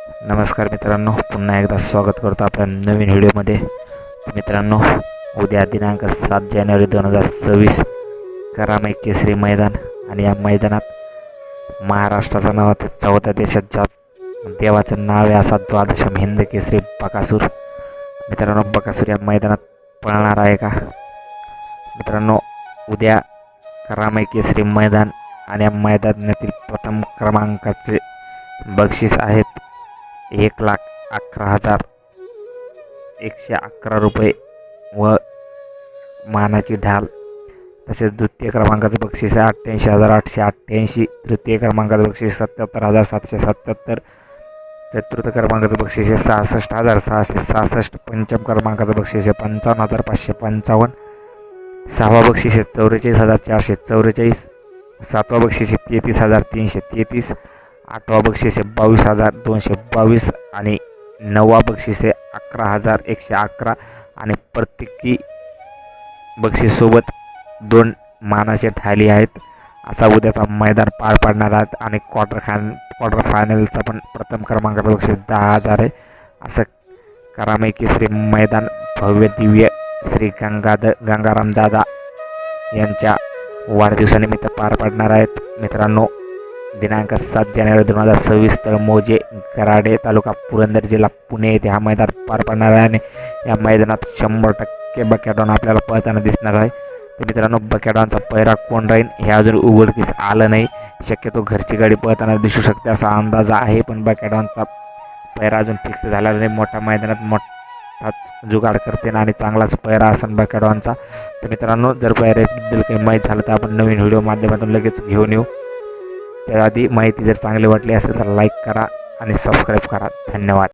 नमस्कार मित्रांनो, पुन्हा एकदा स्वागत करतो आपल्या नवीन व्हिडिओमध्ये। मित्रांनो, उद्या दिनांक 7 जानेवारी 2026 करामाई केसरी मैदान आणि या मैदानात महाराष्ट्राचं नाव 14 देशात देवाचं नाव आहे असा द्वादशम हिंद केसरी बकासूर। मित्रांनो, बकासूर या मैदानात पळणार आहे का? मित्रांनो, उद्या करामाई केसरी मैदान आणि या मैदानातील प्रथम क्रमांकाचे बक्षीस आहेत 1,11,111 रुपये व मानाची ढाल। तसेच द्वितीय क्रमांकाचं बक्षीस आहे 88,888, तृतीय क्रमांकाचं बक्षीस 77,777, चतुर्थ क्रमांकाचं बक्षीस आहे 66,666, पंचम क्रमांकाचं बक्षीस आहे 55,555, सहावा बक्षीस आहे 44,444, सातवा बक्षीस आहे 33,333, आठवा बक्षीस आहे 22,222 आणि नववा बक्षीस आहे 11,111 आणि प्रत्येकी बक्षीससोबत 2 मानाचे ढाली आहेत। असा उद्याचा मैदान पार पाडणार आहेत आणि क्वार्टर फायनलचा पण प्रथम क्रमांकाचं बक्षीस 10,000 आहे। असं करामाई केसरी मैदान भव्य दिव्य श्री गंगाराम दादा यांच्या वाढदिवसानिमित्त पार पाडणार आहेत। मित्रांनो, दिनांक 7 जानेवारी 2026 तळमोजे कराडे तालुका पुरंदर जिल्हा पुणे येथे हा मैदान पार पडणार आहे आणि या मैदानात 100% बकॅडॉन आपल्याला पळताना दिसणार आहे। तर मित्रांनो, बकॅडॉनचा पैरा कोण राहील हे अजून उघडकीस आलं नाही। शक्यतो घरची गाडी पळताना दिसू शकते असा अंदाज आहे, पण बकॅडॉनचा पैरा अजून फिक्स झाला नाही। मोठ्या मैदानात मोठाच जुगाड करते आणि चांगलाच पैरा असेल बकॅडॉनचा। तर मित्रांनो, जर पैऱ्याबद्दल काही माहीत झालं तर आपण नवीन व्हिडिओ माध्यमातून लगेच घेऊन येऊ। त्याआधी माहिती जर चांगली वाटली असेल तर लाईक करा आणि सबस्क्राईब करा। धन्यवाद।